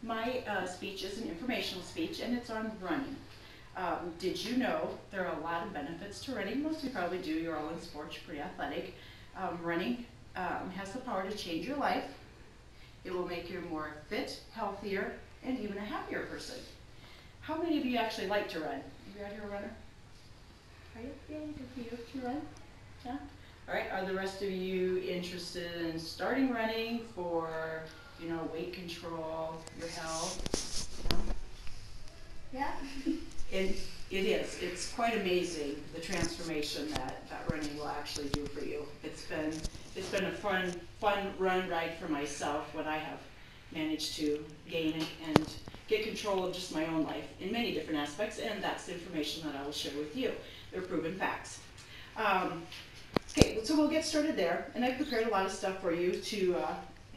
My speech is an informational speech, and it's on running. Did you know there are a lot of benefits to running? Most of you probably do. You're all in sports, you're pretty athletic. Running has the power to change your life. It will make you a more fit, healthier, and even a happier person. How many of you actually like to run? Are you out here a runner? Are you? Yeah, good for you. You run? Yeah? All right, are the rest of you interested in starting running for, you know, weight control, your health? Yeah? It is. It's quite amazing the transformation that running will actually do for you. It's been a fun run ride for myself when I have managed to gain and get control of just my own life in many different aspects, and that's the information that I will share with you. They're proven facts. Okay, so we'll get started there, and I've prepared a lot of stuff for you to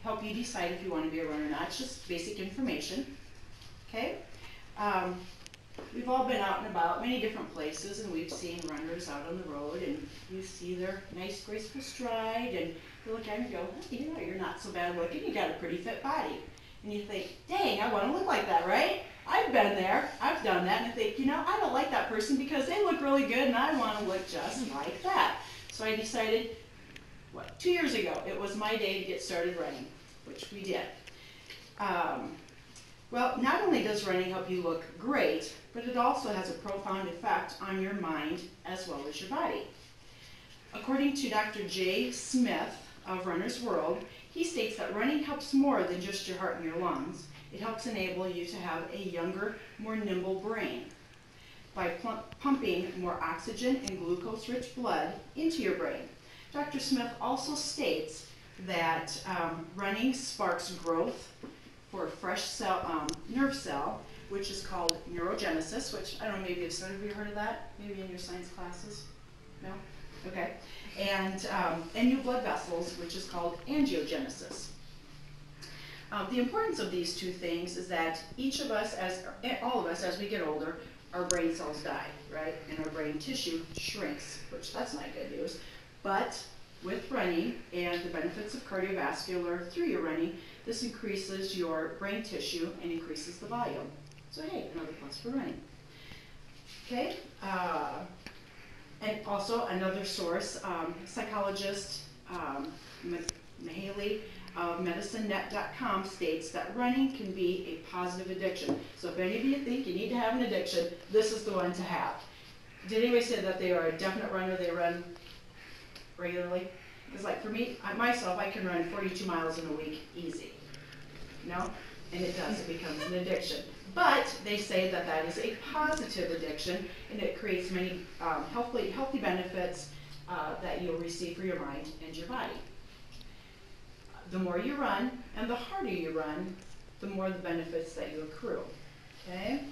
help you decide if you want to be a runner or not. It's just basic information. Okay? We've all been out and about many different places, and we've seen runners out on the road, and you see their nice, graceful stride, and you look at them and go, oh, you know, you're not so bad looking, you got a pretty fit body. And you think, dang, I want to look like that, right? I've been there, I've done that, and I think, you know, I don't like that person because they look really good, and I want to look just like that. So I decided, 2 years ago, it was my day to get started running, which we did. Well, not only does running help you look great, but it also has a profound effect on your mind as well as your body. According to Dr. J. Smith of Runner's World, he states that running helps more than just your heart and your lungs. It helps enable you to have a younger, more nimble brain by pumping more oxygen and glucose-rich blood into your brain. Dr. Smith also states that running sparks growth for a fresh cell, nerve cell, which is called neurogenesis, which, I don't know, maybe some of you heard of that? Maybe in your science classes? No? Okay. And new blood vessels, which is called angiogenesis. The importance of these two things is that each of us, all of us, as we get older, our brain cells die, right? And our brain tissue shrinks, which that's not good news. But with running and the benefits of cardiovascular through your running, this increases your brain tissue and increases the volume. So hey, another plus for running. Okay, and also another source, psychologist Mahaley of medicinenet.com states that running can be a positive addiction. So if any of you think you need to have an addiction, this is the one to have. Did anybody say that they are a definite runner, they run regularly? Because like for me, myself, I can run 42 miles in a week easy. No? And it does, it becomes an addiction. But they say that that is a positive addiction, and it creates many healthy benefits that you'll receive for your mind and your body. The more you run and the harder you run, the more the benefits that you accrue. Okay?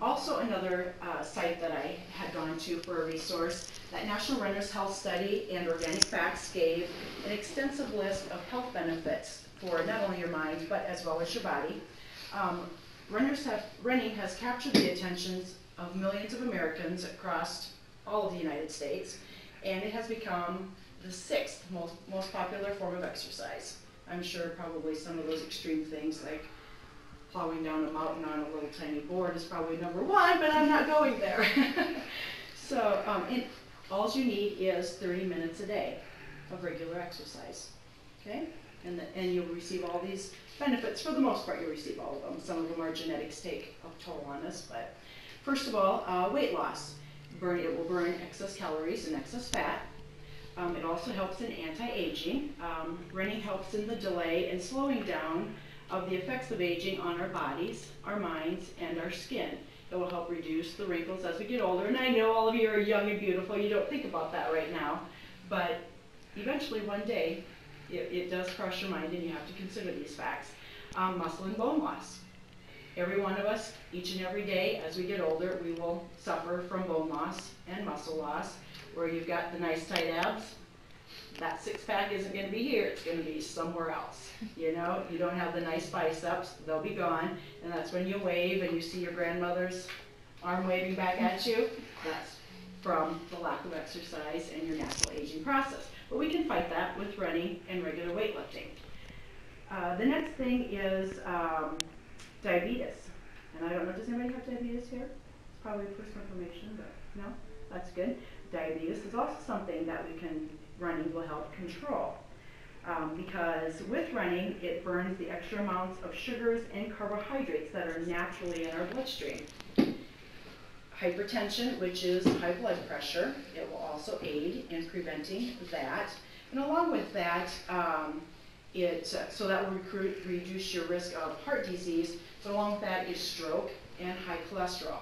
Also another site that I had gone to for a resource, that National Runners Health Study and Organic Facts gave an extensive list of health benefits for not only your mind, but as well as your body. Running has captured the attentions of millions of Americans across all of the United States, and it has become the 6th most popular form of exercise. I'm sure probably some of those extreme things like plowing down a mountain on a little tiny board is probably number 1, but I'm not going there. So all you need is 30 minutes a day of regular exercise. Okay? And you'll receive all these benefits. For the most part, you'll receive all of them. Some of them are genetics take a toll on us. But first of all, weight loss. It will burn excess calories and excess fat. It also helps in anti-aging. Running helps in the delay and slowing down of the effects of aging on our bodies, our minds, and our skin. It will help reduce the wrinkles as we get older. And I know all of you are young and beautiful. You don't think about that right now. But eventually, one day, it does cross your mind, and you have to consider these facts. Muscle and bone loss. Every one of us, each and every day, as we get older, we will suffer from bone loss and muscle loss. Where you've got the nice tight abs, that six-pack isn't going to be here, it's going to be somewhere else. You know, you don't have the nice biceps, they'll be gone, and that's when you wave and you see your grandmother's arm waving back at you. That's from the lack of exercise and your natural aging process. But we can fight that with running and regular weightlifting. The next thing is diabetes. And I don't know, does anybody have diabetes here? It's probably personal information, but no? That's good. Diabetes is also something that running will help control. Because with running, it burns the extra amounts of sugars and carbohydrates that are naturally in our bloodstream. Hypertension, which is high blood pressure, it will also aid in preventing that. And along with that, so that will reduce your risk of heart disease. So along with that is stroke and high cholesterol.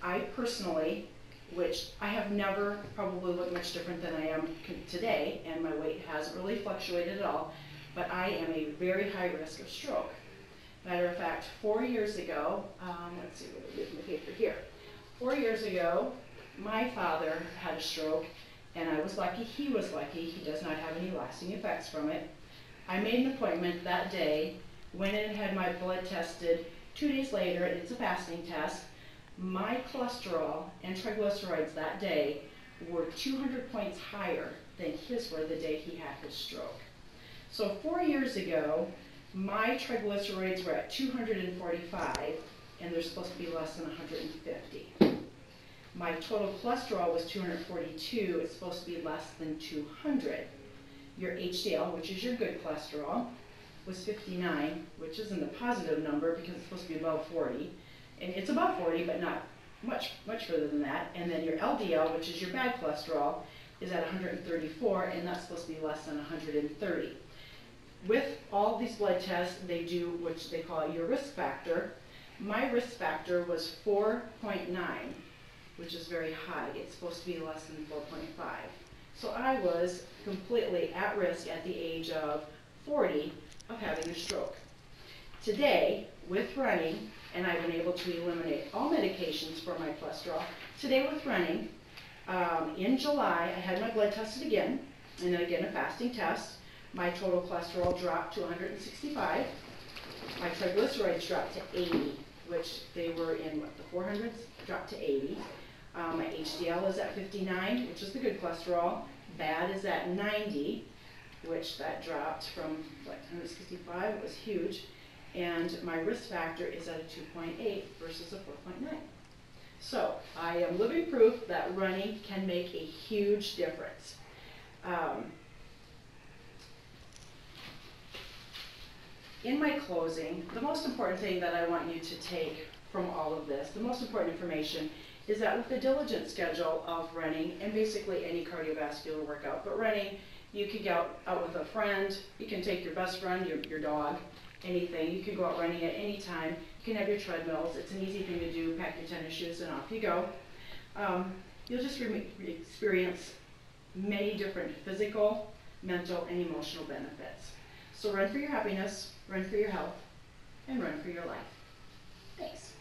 I personally, which I have never probably looked much different than I am today, and my weight hasn't really fluctuated at all, but I am a very high risk of stroke. Matter of fact, 4 years ago, let's see what I did in the paper here. 4 years ago, my father had a stroke, and I was lucky, he was lucky. He does not have any lasting effects from it. I made an appointment that day, went in and had my blood tested. 2 days later, and it's a fasting test, my cholesterol and triglycerides that day were 200 points higher than his were the day he had his stroke. So 4 years ago, my triglycerides were at 245, and they're supposed to be less than 150. My total cholesterol was 242, it's supposed to be less than 200. Your HDL, which is your good cholesterol, was 59, which isn't a positive number because it's supposed to be above 40. And it's above 40, but not much further than that. And then your LDL, which is your bad cholesterol, is at 134, and that's supposed to be less than 130. With all these blood tests, they do, which they call your risk factor. My risk factor was 4.9, which is very high. It's supposed to be less than 4.5. So I was completely at risk at the age of 40 of having a stroke. Today, with running, and I've been able to eliminate all medications for my cholesterol. Today with running, in July, I had my blood tested again, and then again a fasting test. My total cholesterol dropped to 165. My triglycerides dropped to 80, which they were in the 400s, dropped to 80. My HDL is at 59, which is the good cholesterol. Bad is at 90, which that dropped from 165, it was huge. And my risk factor is at a 2.8 versus a 4.9. So I am living proof that running can make a huge difference. In my closing, the most important thing that I want you to take from all of this, the most important information, is that with the diligent schedule of running, and basically any cardiovascular workout, but running, you could go out with a friend, you can take your best friend, your dog, anything. You can go out running at any time. You can have your treadmills. It's an easy thing to do. Pack your tennis shoes and off you go. You'll just experience many different physical, mental, and emotional benefits. So run for your happiness, run for your health, and run for your life. Thanks.